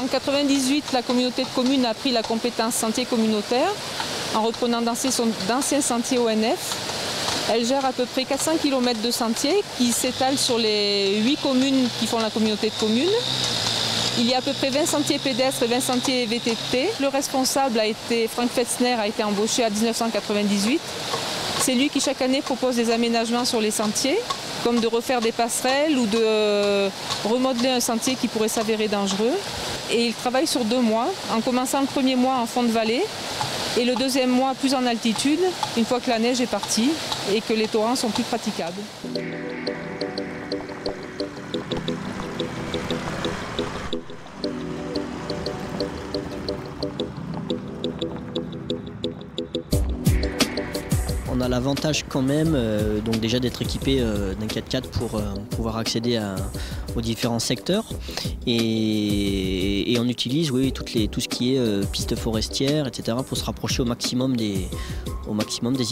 En 1998, la communauté de communes a pris la compétence sentier communautaire en reprenant d'anciens sentiers ONF. Elle gère à peu près 400 km de sentiers qui s'étalent sur les 8 communes qui font la communauté de communes. Il y a à peu près 20 sentiers pédestres et 20 sentiers VTT. Le responsable Frank Fetzner, a été embauché en 1998. C'est lui qui chaque année propose des aménagements sur les sentiers, comme de refaire des passerelles ou de remodeler un sentier qui pourrait s'avérer dangereux. Et il travaille sur 2 mois, en commençant le premier mois en fond de vallée et le deuxième mois plus en altitude, une fois que la neige est partie et que les torrents sont plus praticables. On a l'avantage quand même donc déjà d'être équipé d'un 4x4 pour pouvoir accéder aux différents secteurs et on utilise tout ce qui est pistes forestières, etc. pour se rapprocher au maximum des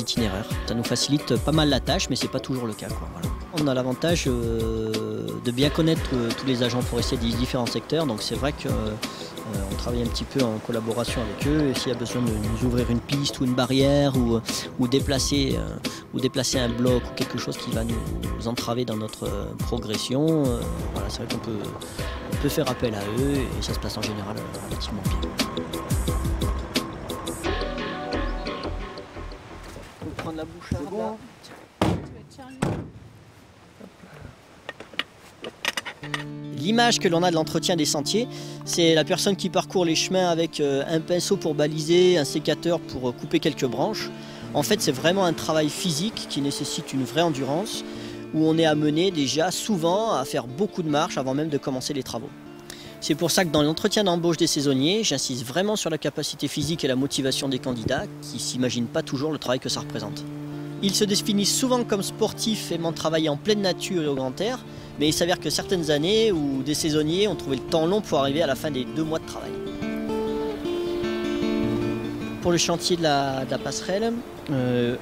itinéraires. Ça nous facilite pas mal la tâche, mais c'est pas toujours le cas, quoi. Voilà. On a l'avantage de bien connaître tous les agents forestiers des différents secteurs, donc c'est vrai que on travaille un petit peu en collaboration avec eux, et s'il y a besoin de nous ouvrir une piste ou une barrière ou déplacer un bloc ou quelque chose qui va nous entraver dans notre progression, voilà, c'est vrai qu'on peut faire appel à eux et ça se passe en général relativement bien. On peut prendre la boucharde là. L'image que l'on a de l'entretien des sentiers, c'est la personne qui parcourt les chemins avec un pinceau pour baliser, un sécateur pour couper quelques branches. En fait, c'est vraiment un travail physique qui nécessite une vraie endurance, où on est amené déjà souvent à faire beaucoup de marches avant même de commencer les travaux. C'est pour ça que dans l'entretien d'embauche des saisonniers, j'insiste vraiment sur la capacité physique et la motivation des candidats qui ne s'imaginent pas toujours le travail que ça représente. Ils se définissent souvent comme sportifs aimant travailler en pleine nature et au grand air, mais il s'avère que certaines années où des saisonniers ont trouvé le temps long pour arriver à la fin des 2 mois de travail. Pour le chantier de la passerelle,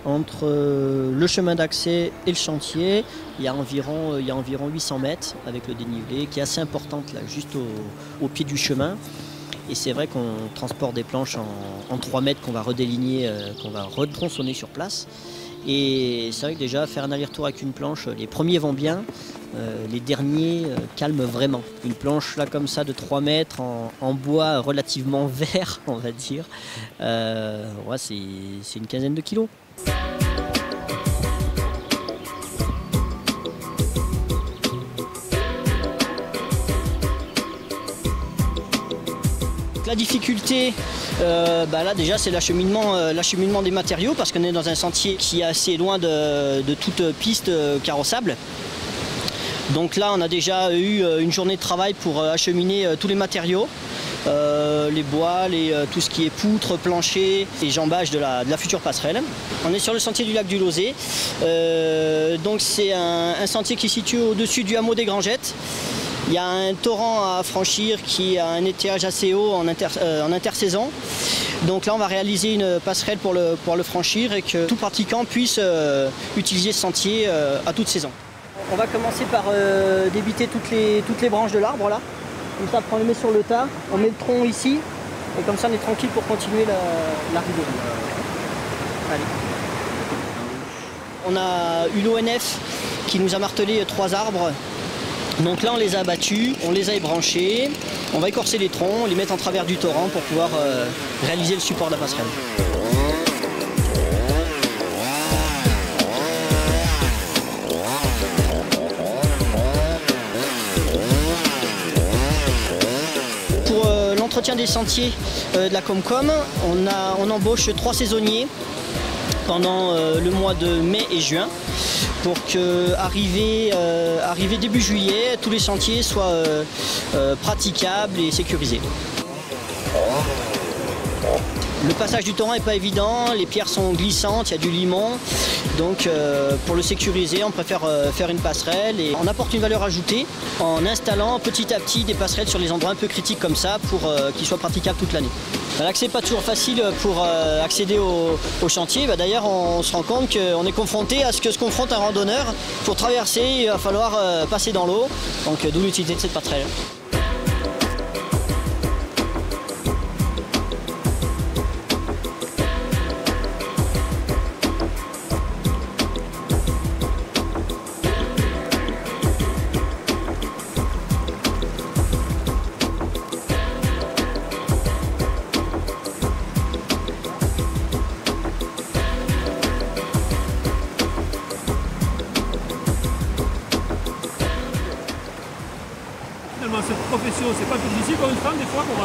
entre le chemin d'accès et le chantier, il y a environ 800 mètres avec le dénivelé qui est assez importante là, juste au pied du chemin. Et c'est vrai qu'on transporte des planches en 3 mètres qu'on va redéligner, qu'on va retronçonner sur place. Et c'est vrai que déjà faire un aller-retour avec une planche, les premiers vont bien, les derniers calment vraiment. Une planche là comme ça de 3 mètres en bois relativement vert, on va dire, ouais, c'est une quinzaine de kilos. La difficulté, là déjà c'est l'acheminement des matériaux parce qu'on est dans un sentier qui est assez loin de toute piste carrossable. Donc là on a déjà eu une journée de travail pour acheminer tous les matériaux, les bois, tout ce qui est poutres, planchers et jambages de la future passerelle. On est sur le sentier du lac du Lauzet, donc c'est un sentier qui est situé au-dessus du hameau des Grangettes. Il y a un torrent à franchir qui a un étiage assez haut en intersaison. Donc là, on va réaliser une passerelle pour le franchir et que tout pratiquant puisse utiliser ce sentier à toute saison. On va commencer par débiter toutes les branches de l'arbre là. Comme ça, on les met sur le tas, on met le tronc ici et comme ça, on est tranquille pour continuer la ribot. Allez. On a eu l'ONF qui nous a martelé 3 arbres. Donc là on les a abattus, on les a ébranchés, on va écorcer les troncs, les mettre en travers du torrent pour pouvoir réaliser le support de la passerelle. Pour l'entretien des sentiers de la Comcom, on embauche 3 saisonniers pendant le mois de mai et juin, pour que, arrivé début juillet, tous les sentiers soient praticables et sécurisés. Le passage du torrent n'est pas évident, les pierres sont glissantes, il y a du limon. Donc pour le sécuriser, on préfère faire une passerelle et on apporte une valeur ajoutée en installant petit à petit des passerelles sur les endroits un peu critiques comme ça pour qu'ils soient praticables toute l'année. L'accès n'est pas toujours facile pour accéder au chantier. D'ailleurs, on se rend compte qu'on est confronté à ce que se confronte un randonneur. Pour traverser, il va falloir passer dans l'eau, donc d'où l'utilité de cette passerelle. profession, c'est pas plus difficile pour une femme des fois pour...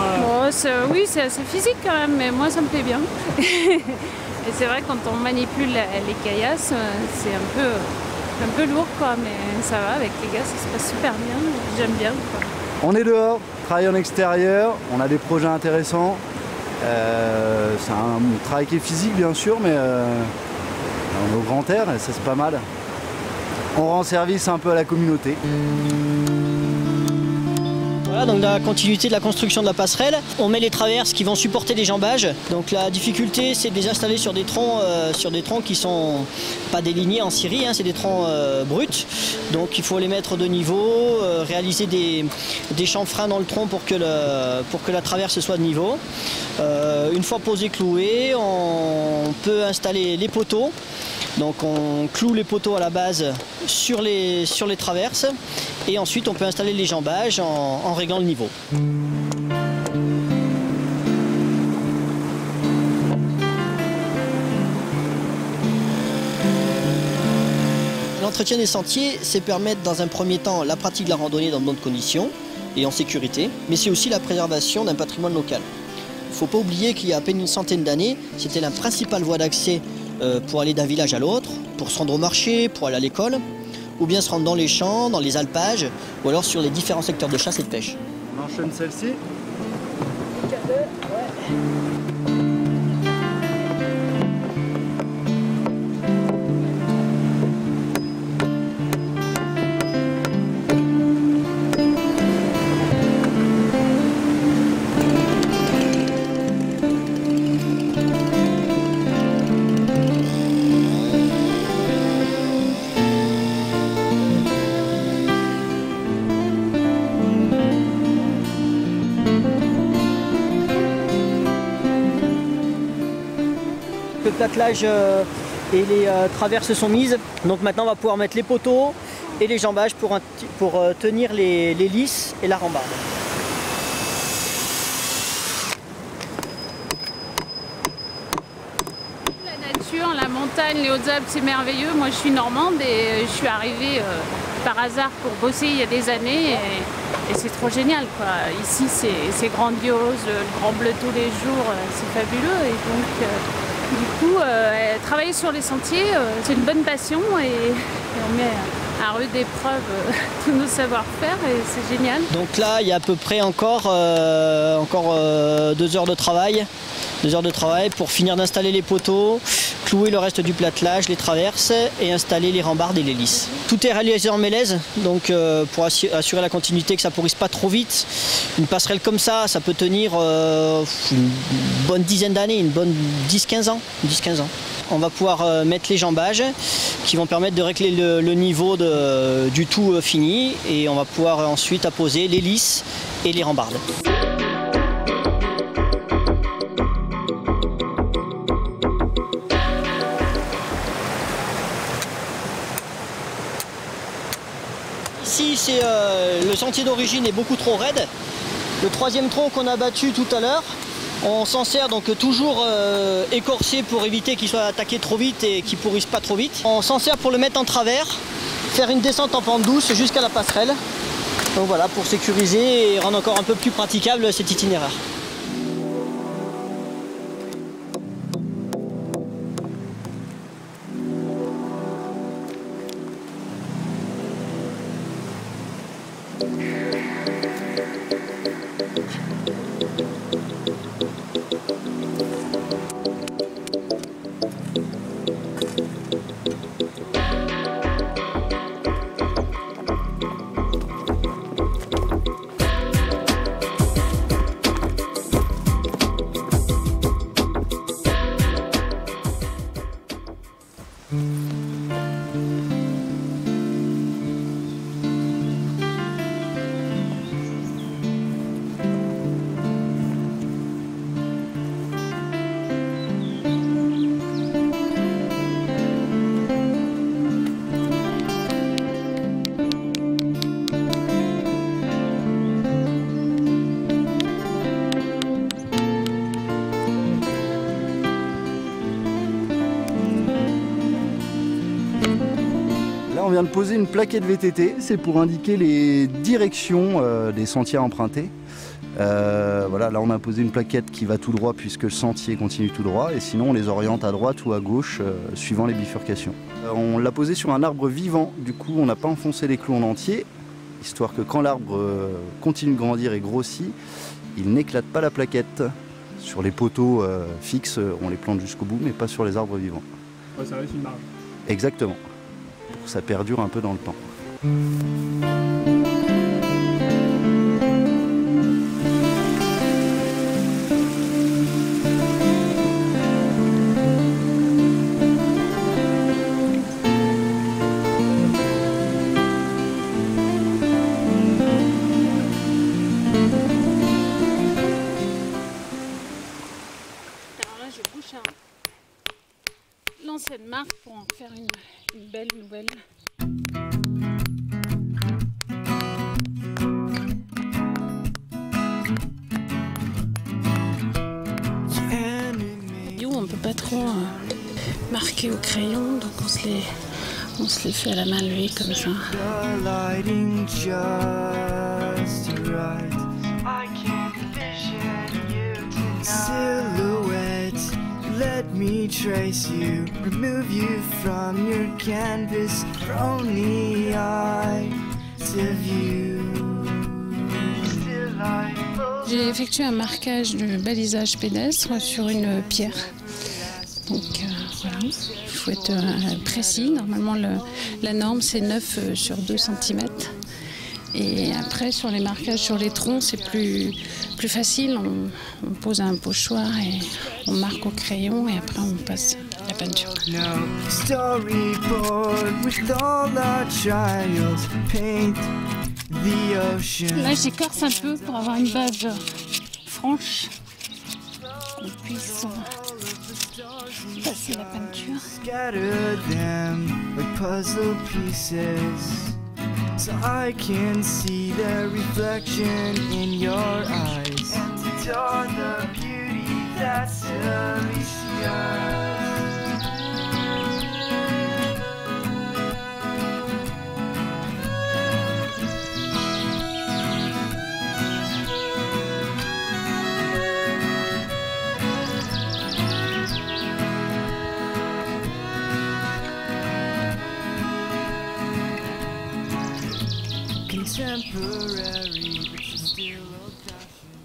Oui, c'est assez physique quand même, mais moi ça me plaît bien. Et c'est vrai quand on manipule les caillasses, c'est un peu lourd quoi, mais ça va avec les gars, ça se passe super bien, j'aime bien quoi. On est dehors, travaille en extérieur, on a des projets intéressants. C'est un travail qui est physique bien sûr, mais on est au grand air et ça c'est pas mal. On rend service un peu à la communauté. Voilà, donc dans la continuité de la construction de la passerelle, on met les traverses qui vont supporter les jambages. Donc la difficulté, c'est de les installer sur des troncs qui sont pas délignés en scierie, hein, c'est des troncs bruts. Donc il faut les mettre de niveau, réaliser des chanfreins dans le tronc pour que la traverse soit de niveau. Une fois posé, cloué, on peut installer les poteaux. Donc on cloue les poteaux à la base sur les traverses et ensuite on peut installer les jambages en réglant le niveau. L'entretien des sentiers, c'est permettre dans un premier temps la pratique de la randonnée dans de bonnes conditions et en sécurité, mais c'est aussi la préservation d'un patrimoine local. Il ne faut pas oublier qu'il y a à peine une centaine d'années, c'était la principale voie d'accès pour aller d'un village à l'autre, pour se rendre au marché, pour aller à l'école, ou bien se rendre dans les champs, dans les alpages, ou alors sur les différents secteurs de chasse et de pêche. On enchaîne celle-ci. Le platelage et les traverses sont mises, donc maintenant on va pouvoir mettre les poteaux et les jambages pour tenir les lisses et la rambarde. La nature, la montagne, les Hautes-Alpes, c'est merveilleux. Moi je suis normande et je suis arrivée par hasard pour bosser il y a des années et c'est trop génial quoi. Ici c'est grandiose, le grand bleu tous les jours, c'est fabuleux et donc du coup travailler sur les sentiers c'est une bonne passion et on met à rude épreuve tous nos savoir-faire et c'est génial. Donc là il y a à peu près encore 2 heures de travail. 2 heures de travail pour finir d'installer les poteaux, clouer le reste du platelage, les traverses et installer les rambardes et les lisses. Tout est réalisé en mélèze, donc pour assurer la continuité, que ça ne pourrisse pas trop vite. Une passerelle comme ça, ça peut tenir une bonne dizaine d'années, une bonne 10-15 ans. On va pouvoir mettre les jambages qui vont permettre de régler le niveau du tout fini et on va pouvoir ensuite apposer les lisses et les rambardes. Ici, le sentier d'origine est beaucoup trop raide. Le 3e tronc qu'on a battu tout à l'heure, on s'en sert donc toujours écorcé pour éviter qu'il soit attaqué trop vite et qu'il pourrisse pas trop vite. On s'en sert pour le mettre en travers, faire une descente en pente douce jusqu'à la passerelle. Donc voilà, pour sécuriser et rendre encore un peu plus praticable cet itinéraire. on vient de poser une plaquette VTT, c'est pour indiquer les directions des sentiers à emprunter. Voilà, là on a posé une plaquette qui va tout droit puisque le sentier continue tout droit, et sinon on les oriente à droite ou à gauche suivant les bifurcations. On l'a posé sur un arbre vivant, du coup on n'a pas enfoncé les clous en entier, histoire que quand l'arbre continue de grandir et grossit, il n'éclate pas la plaquette. Sur les poteaux fixes, on les plante jusqu'au bout, mais pas sur les arbres vivants. Ouais, ça reste une marge. Exactement, pour que ça perdure un peu dans le temps. L'ancienne marque pour en faire une belle nouvelle. On peut pas trop marquer au crayon, donc on se les fait à la main levée comme ça. Let me trace you, remove you from your canvas, for only I to view. J'ai effectué un marquage de balisage pédestre sur une pierre. Donc voilà, il faut être précis. Normalement, la norme, c'est 9 sur 2 cm. Et après, sur les marquages sur les troncs, c'est plus facile. On pose un pochoir et on marque au crayon et après, on passe la peinture. Là, j'écorce un peu pour avoir une base franche, qu'on puisse passer la peinture. So I can see the reflection in your eyes and adore the beauty that's Alicia. Contemporary, but you're still old-fashioned.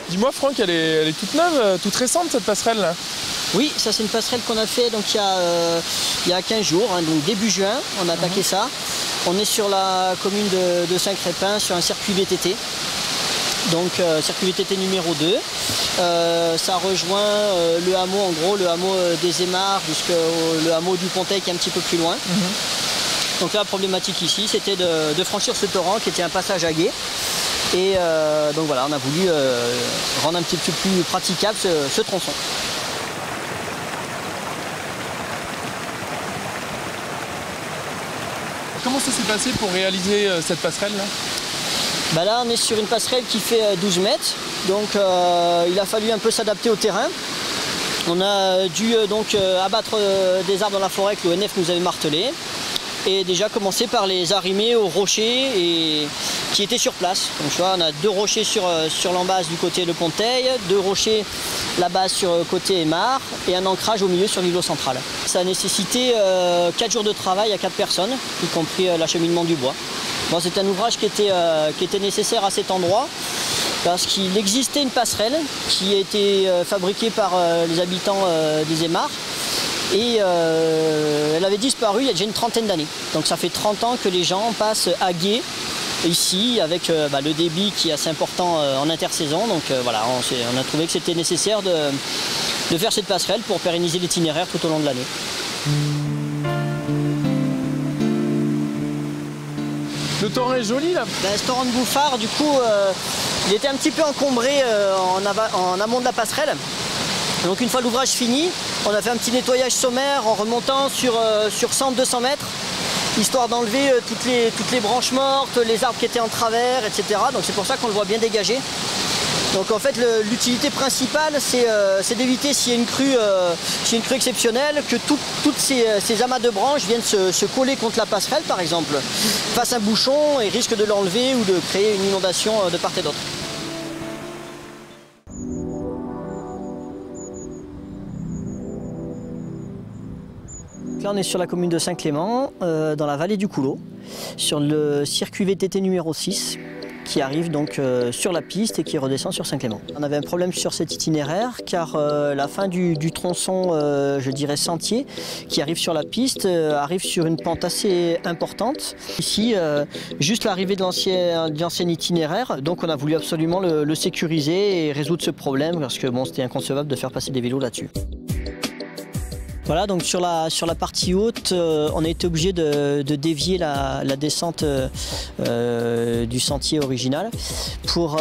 Dis-moi Franck, elle est toute neuve, toute récente cette passerelle là? Oui, ça c'est une passerelle qu'on a fait donc, il y a 15 jours, hein, donc début juin, on a attaqué ça. On est sur la commune de Saint-Crépin sur un circuit VTT. Donc circuit VTT numéro 2. Ça rejoint le hameau, en gros, le hameau des Aymars jusqu'au hameau du Pontet qui est un petit peu plus loin. Donc là, la problématique ici, c'était de franchir ce torrent qui était un passage à gué. Et donc voilà, on a voulu rendre un petit peu plus praticable ce tronçon. Comment ça s'est passé pour réaliser cette passerelle là? Bah là on est sur une passerelle qui fait 12 mètres, donc il a fallu un peu s'adapter au terrain. On a dû donc abattre des arbres dans la forêt que l'ONF nous avait martelé et déjà commencer par les arrimer aux rochers qui étaient sur place. Donc tu vois, on a 2 rochers sur l'embase du côté Le Ponteil, 2 rochers la base sur côté Aymars et un ancrage au milieu sur l'îlot central. Ça a nécessité 4 jours de travail à 4 personnes, y compris l'acheminement du bois. Bon, c'est un ouvrage qui était nécessaire à cet endroit parce qu'il existait une passerelle qui a été fabriquée par les habitants des Aymars et elle avait disparu il y a déjà une trentaine d'années. Donc ça fait 30 ans que les gens passent à gué ici avec le débit qui est assez important en intersaison. Donc voilà, on a trouvé que c'était nécessaire de faire cette passerelle pour pérenniser l'itinéraire tout au long de l'année. Le torrent est joli là. Ce torrent de Bouffard, du coup, il était un petit peu encombré en amont de la passerelle. Donc une fois l'ouvrage fini, on a fait un petit nettoyage sommaire en remontant sur 100-200 mètres, histoire d'enlever toutes les branches mortes, les arbres qui étaient en travers, etc. Donc c'est pour ça qu'on le voit bien dégagé. Donc en fait l'utilité principale c'est d'éviter s'il y a une crue exceptionnelle que toutes ces amas de branches viennent se coller contre la passerelle par exemple, fassent un bouchon et risquent de l'enlever ou de créer une inondation de part et d'autre. Là on est sur la commune de Saint-Clément, dans la vallée du Couleau, sur le circuit VTT numéro 6 qui arrive donc sur la piste et qui redescend sur Saint-Clément. On avait un problème sur cet itinéraire car la fin du tronçon, je dirais sentier, qui arrive sur la piste, arrive sur une pente assez importante. Ici, juste l'arrivée de l'ancien itinéraire, donc on a voulu absolument le sécuriser et résoudre ce problème parce que bon, c'était inconcevable de faire passer des vélos là-dessus. Voilà, donc sur la partie haute, on a été obligé de dévier la descente du sentier original pour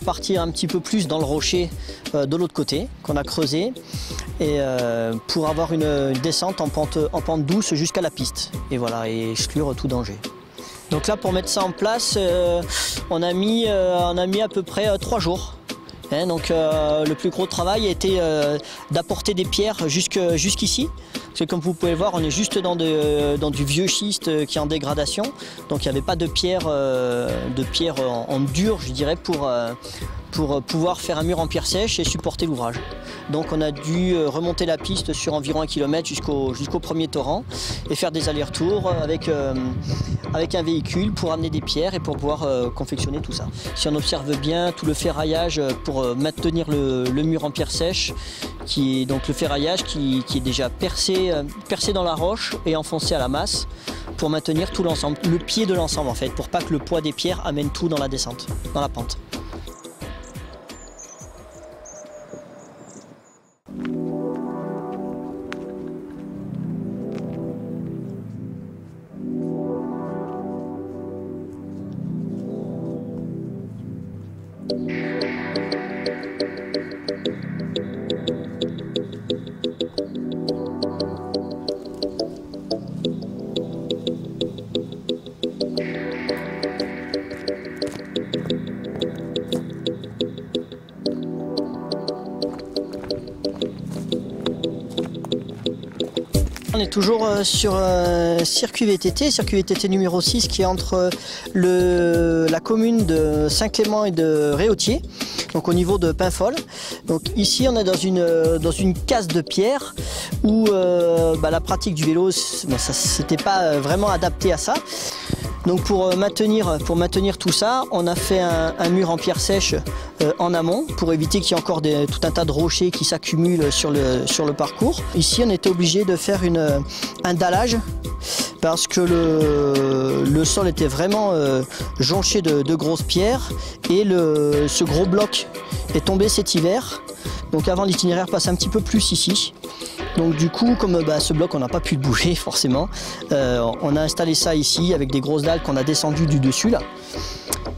partir un petit peu plus dans le rocher de l'autre côté qu'on a creusé et pour avoir une descente en pente douce jusqu'à la piste et voilà, et exclure tout danger. Donc là, pour mettre ça en place, on a mis à peu près 3 jours. Donc le plus gros travail a été d'apporter des pierres jusqu'ici. Parce que comme vous pouvez voir, on est juste dans du vieux schiste qui est en dégradation. Donc il n'y avait pas de pierre en dur, je dirais, pour pouvoir faire un mur en pierre sèche et supporter l'ouvrage. Donc on a dû remonter la piste sur environ 1 km jusqu'au premier torrent et faire des allers-retours avec un véhicule pour amener des pierres et pour pouvoir confectionner tout ça. Si on observe bien tout le ferraillage pour maintenir le mur en pierre sèche, donc le ferraillage qui est déjà percé dans la roche et enfoncé à la masse pour maintenir tout l'ensemble, le pied de l'ensemble en fait, pour pas que le poids des pierres amène tout dans la descente, dans la pente. On est toujours sur circuit VTT numéro 6 qui est entre la commune de Saint-Clément et de Réautier, donc au niveau de Paimpol. Donc ici on est dans une case de pierre où la pratique du vélo, ça s'était pas vraiment adapté à ça. Donc pour maintenir tout ça, on a fait un mur en pierre sèche en amont pour éviter qu'il y ait encore tout un tas de rochers qui s'accumulent sur le parcours. Ici, on était obligé de faire un dallage parce que le sol était vraiment jonché de grosses pierres et ce gros bloc est tombé cet hiver. Donc avant, l'itinéraire passe un petit peu plus ici. Donc du coup, comme ce bloc on n'a pas pu le bouger forcément, on a installé ça ici avec des grosses dalles qu'on a descendues du dessus là.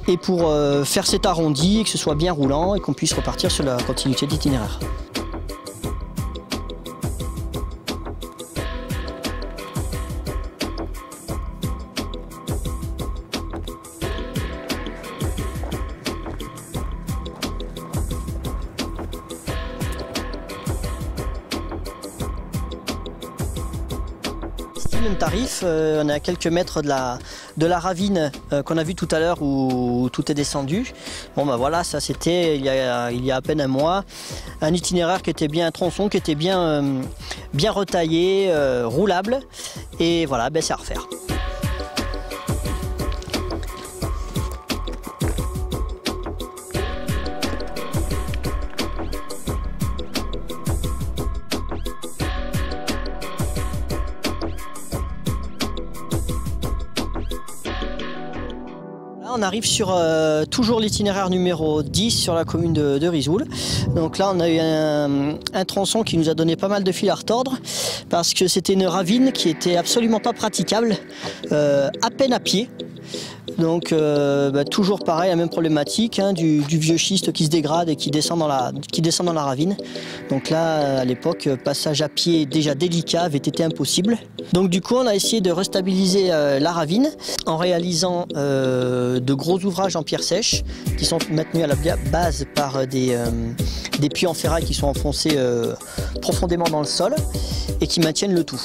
Et pour faire cet arrondi, que ce soit bien roulant et qu'on puisse repartir sur la continuité d'itinéraire. Même tarif, on est à quelques mètres de la ravine qu'on a vu tout à l'heure où tout est descendu. Bon voilà, ça c'était il y a à peine un mois, un itinéraire qui était bien, un tronçon qui était bien retaillé, roulable, et voilà, c'est à refaire. On arrive sur toujours l'itinéraire numéro 10 sur la commune de Risoul. Donc là on a eu un tronçon qui nous a donné pas mal de fil à retordre parce que c'était une ravine qui était absolument pas praticable, à peine à pied. Donc toujours pareil, la même problématique, hein, du vieux schiste qui se dégrade et qui descend dans la ravine. Donc là, à l'époque, passage à pied déjà délicat avait été impossible. Donc du coup, on a essayé de restabiliser la ravine en réalisant de gros ouvrages en pierre sèche qui sont maintenus à la base par des puits en ferraille qui sont enfoncés profondément dans le sol et qui maintiennent le tout.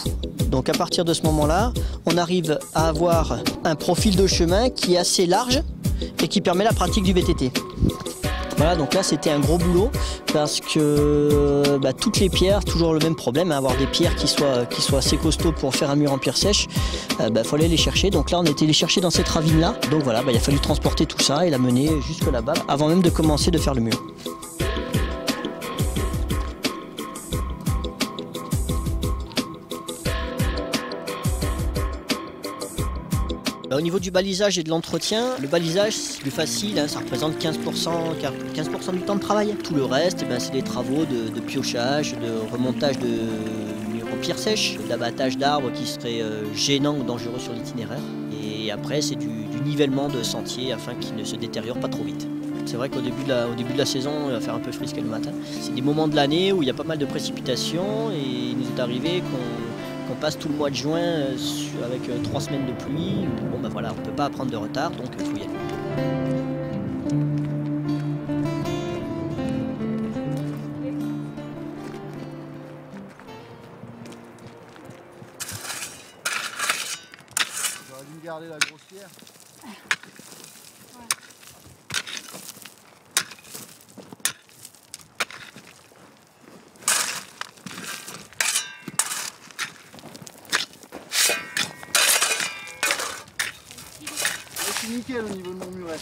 Donc à partir de ce moment-là, on arrive à avoir un profil de chemin qui est assez large et qui permet la pratique du VTT. Voilà, donc là c'était un gros boulot parce que toutes les pierres, toujours le même problème, avoir des pierres qui soient assez costauds pour faire un mur en pierre sèche, faut aller les chercher. Donc là on était les chercher dans cette ravine-là. Donc voilà, il a fallu transporter tout ça et la mener jusque là-bas avant même de commencer de faire le mur. Au niveau du balisage et de l'entretien, le balisage c'est plus facile, hein, ça représente 15% du temps de travail. Tout le reste, c'est des travaux de piochage, de remontage de murs en pierre sèche, d'abattage d'arbres qui seraient gênants ou dangereux sur l'itinéraire. Et après c'est du nivellement de sentiers afin qu'ils ne se détériorent pas trop vite. C'est vrai qu'au début de la saison, il va faire un peu frisqué le matin. C'est des moments de l'année où il y a pas mal de précipitations et il nous est arrivé qu'on passe tout le mois de juin avec 3 semaines de pluie. Bon voilà, on ne peut pas prendre de retard, donc il faut y aller. J'aurais dû me garder la grosse pierre. C'est nickel au niveau de mon muret.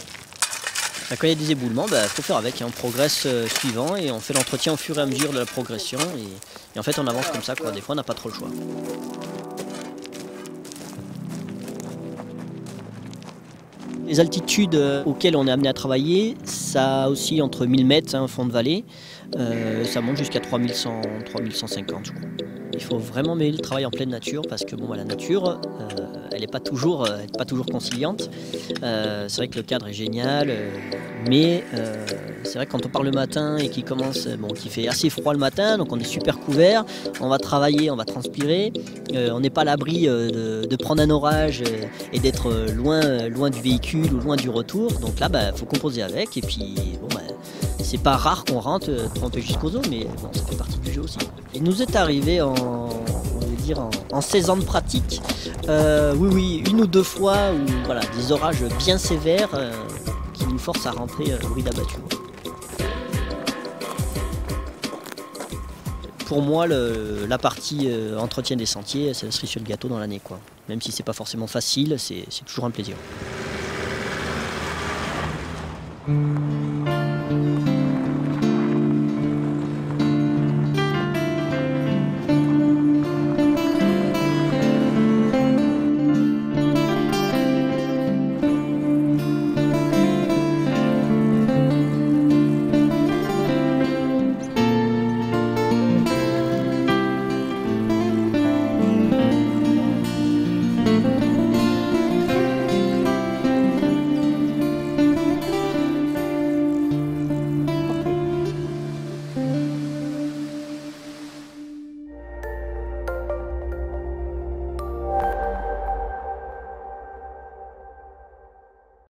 Quand il y a des éboulements, faut faire avec, hein. On progresse suivant et on fait l'entretien au fur et à mesure de la progression et en fait on avance comme ça, quoi. Des fois on n'a pas trop le choix. Les altitudes auxquelles on est amené à travailler, ça oscille entre 1000 mètres, hein, fond de vallée, ça monte jusqu'à 3100, 3150 je crois. Il faut vraiment mêler le travail en pleine nature parce que la nature, elle n'est pas toujours conciliante. C'est vrai que le cadre est génial, mais c'est vrai que quand on part le matin et qu'il fait assez froid le matin, donc on est super couvert, on va travailler, on va transpirer, on n'est pas à l'abri de prendre un orage et d'être loin du véhicule ou loin du retour. Donc là, faut composer avec et puis c'est pas rare qu'on rentre trempé jusqu'aux os, mais ça fait partie du jeu aussi. Il nous est arrivé en 16 ans de pratique, oui, 1 ou 2 fois où des orages bien sévères qui nous forcent à rentrer au riz d'abattu. Pour moi, la partie entretien des sentiers, c'est la cerise sur le gâteau dans l'année, quoi. Même si c'est pas forcément facile, c'est toujours un plaisir.